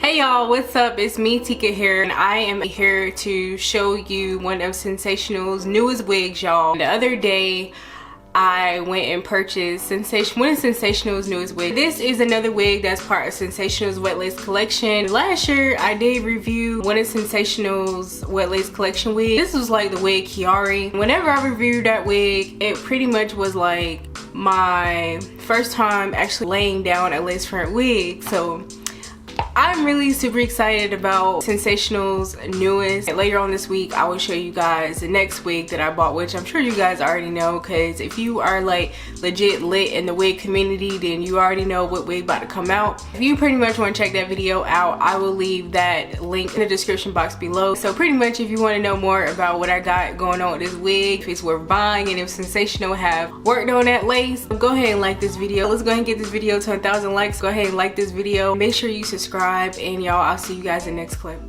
Hey y'all, what's up? It's me, Tika here, and I am here to show you one of Sensationnel's newest wigs, y'all. The other day, I went and purchased one of Sensationnel's newest wigs. This is another wig that's part of Sensationnel's WhatLace collection. Last year, I did review one of Sensationnel's WhatLace collection wigs. This was like the wig Chiari. Whenever I reviewed that wig, it pretty much was like my first time actually laying down a lace front wig. So I'm really super excited about Sensationnel's newest. Later on this week, I will show you guys the next wig that I bought, which I'm sure you guys already know, because if you are like legit lit in the wig community, then you already know what wig about to come out. If you pretty much want to check that video out, I will leave that link in the description box below. So pretty much if you want to know more about what I got going on with this wig, if it's worth buying, and if Sensationnel have worked on that lace, go ahead and like this video. Let's go ahead and get this video to 1,000 likes. Go ahead and like this video. Make sure you subscribe, and y'all, I'll see you guys in the next clip.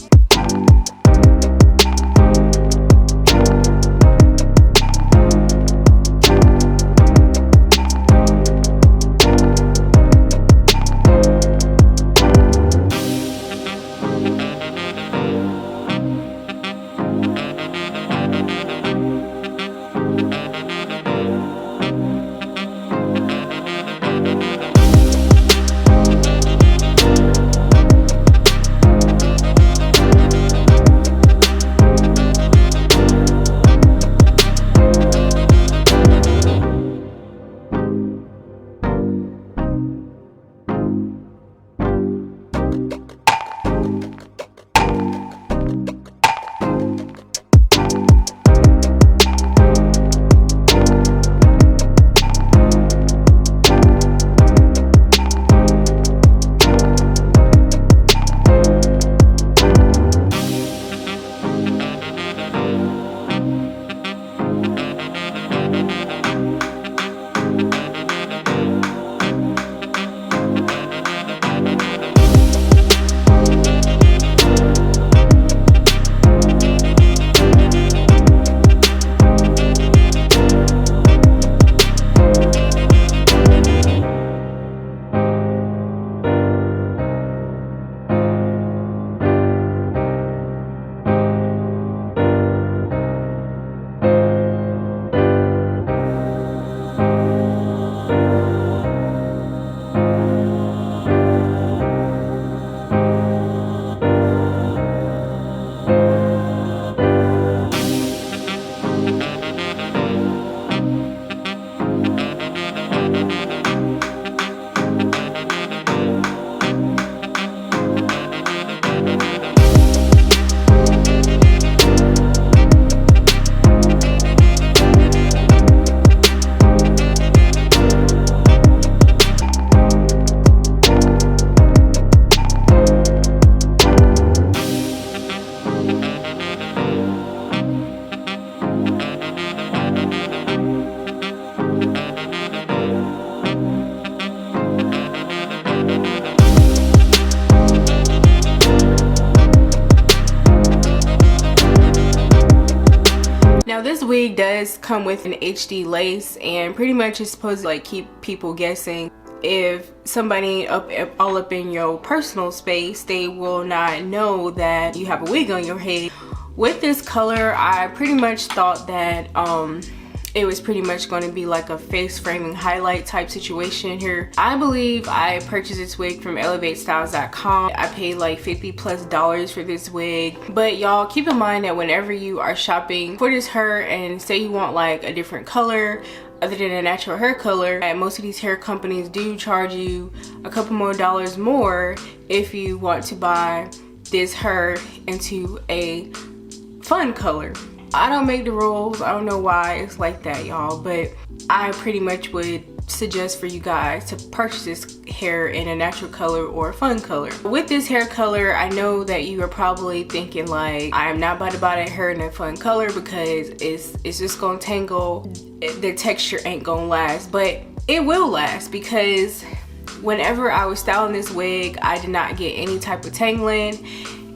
Now this wig does come with an HD lace, and pretty much it's supposed to like keep people guessing. If somebody all up in your personal space, they will not know that you have a wig on your head. With this color, I pretty much thought that it was pretty much going to be like a face framing highlight type situation here. I believe I purchased this wig from elevatestyles.com. I paid like $50+ for this wig. But y'all, keep in mind that whenever you are shopping for this hair, and say you want like a different color other than a natural hair color, and most of these hair companies do charge you a couple more dollars more if you want to buy this hair into a fun color. I don't make the rules. I don't know why it's like that, y'all, but I pretty much would suggest for you guys to purchase this hair in a natural color or a fun color. With this hair color, I know that you are probably thinking like, I am not about to buy that hair in a fun color because it's just gonna tangle, the texture ain't gonna last. But it will last, because whenever I was styling this wig, I did not get any type of tangling,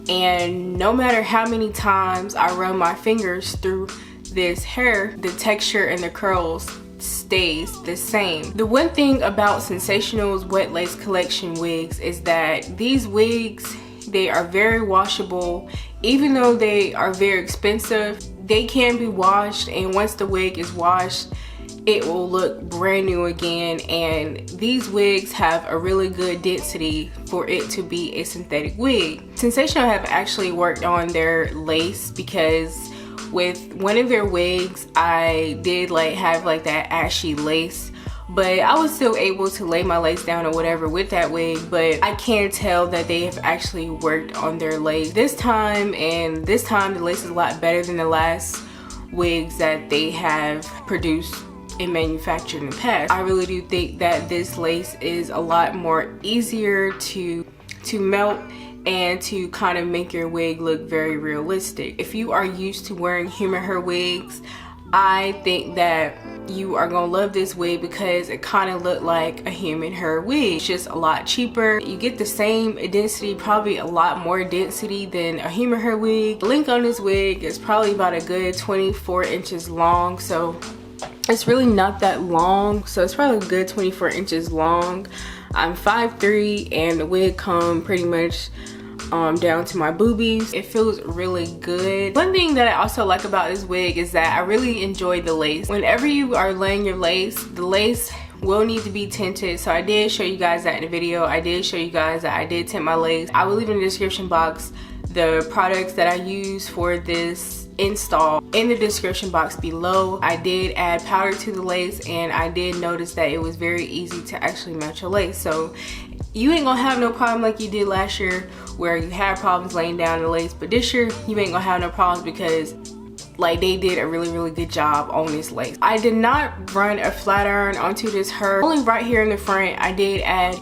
and no matter how many times I run my fingers through this hair, the texture and the curls stays the same. The one thing about Sensationnel's WhatLace collection wigs is that these wigs They are very washable. Even though they are very expensive, they can be washed, and once the wig is washed, it will look brand new again. And these wigs have a really good density for it to be a synthetic wig. Sensationnel have actually worked on their lace, because with one of their wigs I did have that ashy lace, but I was still able to lay my lace down or whatever with that wig. But I can tell that they have actually worked on their lace this time, and this time the lace is a lot better than the last wigs that they have produced and manufactured in the past. I really do think that this lace is a lot more easier to melt and to kind of make your wig look very realistic. If you are used to wearing human hair wigs, I think that you are gonna love this wig because it kind of looked like a human hair wig. It's just a lot cheaper. You get the same density, probably a lot more density than a human hair wig. The length on this wig is probably about a good 24 inches long, so it's really not that long. So it's probably a good 24 inches long. I'm 5'3", and the wig come pretty much down to my boobies. It feels really good. One thing that I also like about this wig is that I really enjoy the lace. Whenever you are laying your lace, the lace will need to be tinted. So I did show you guys that in the video. I did show you guys that I did tint my lace. I will leave in the description box the products that I use for this install in the description box below. I did add powder to the lace, and I did notice that it was very easy to actually match your lace. So you ain't gonna have no problem like you did last year where you had problems laying down the lace, but this year you ain't gonna have no problems because they did a really good job on this lace. I did not run a flat iron onto this hair. Only right here in the front I did add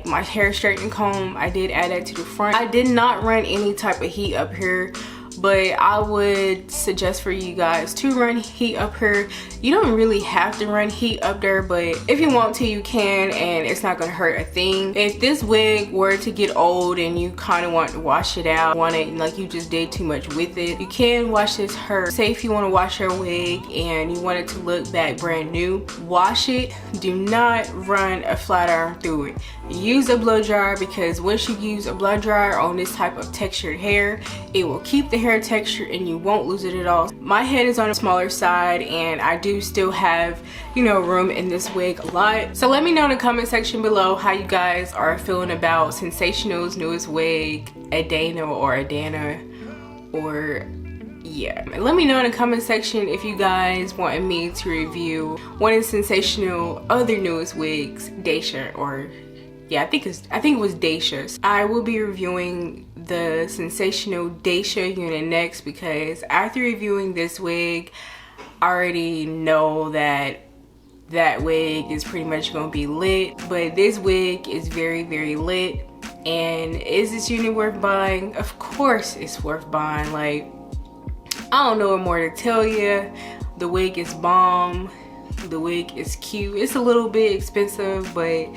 my hair straightening comb. I did add that to the front. I did not run any type of heat up here, but I would suggest for you guys to run heat up here. You don't really have to run heat up there, but if you want to, you can, and it's not gonna hurt a thing. If this wig were to get old and you kind of want to wash it out, you just did too much with it, you can wash this hair. Say if you want to wash your wig and you want it to look back brand new, wash it. Do not run a flat iron through it. Use a blow dryer, because once you use a blow dryer on this type of textured hair, it will keep the hair texture and you won't lose it at all. My head is on the smaller side, and I do still have, room in this wig a lot. So let me know in the comment section below how you guys are feeling about Sensationnel's newest wig, Adanna, or yeah. Let me know in the comment section if you guys wanted me to review one of Sensationnel other newest wigs, Dacia, or yeah, I think it was Dacia's. I will be reviewing the Sensationnel Dacia unit next, because after reviewing this wig, I already know that wig is pretty much gonna be lit. But this wig is very lit. And is this unit worth buying? Of course it's worth buying. I don't know what more to tell you. The wig is bomb. The wig is cute. It's a little bit expensive, but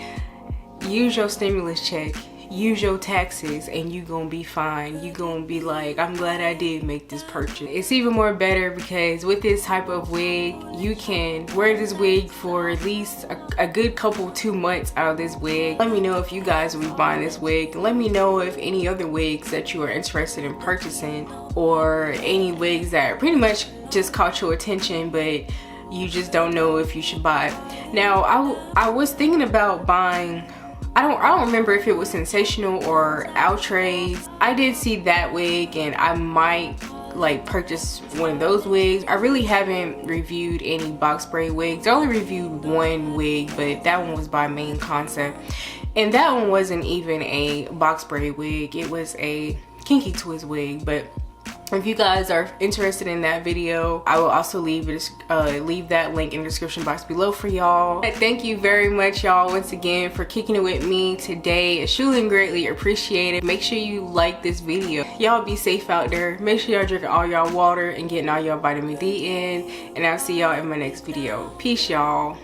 use your stimulus check, use your taxes, and you gonna be fine. You gonna be like, I'm glad I did make this purchase. It's even more better because with this type of wig, you can wear this wig for at least a good couple 2 months out of this wig. Let me know if you guys will be buying this wig. Let me know if any other wigs that you are interested in purchasing, or any wigs that pretty much just caught your attention but you just don't know if you should buy it. Now I was thinking about buying, I don't remember if it was Sensationnel or Outrageous. I did see that wig, and I might purchase one of those wigs. I really haven't reviewed any box braid wigs. I only reviewed one wig, but that one was by Main Concept, and that one wasn't even a box braid wig. It was a kinky twist wig. But if you guys are interested in that video, I will also leave that link in the description box below for y'all. Thank you very much, y'all, once again for kicking it with me today. It's truly greatly appreciated. Make sure you like this video. Y'all be safe out there. Make sure y'all drinking all y'all water and getting all y'all vitamin D in. And I'll see y'all in my next video. Peace, y'all.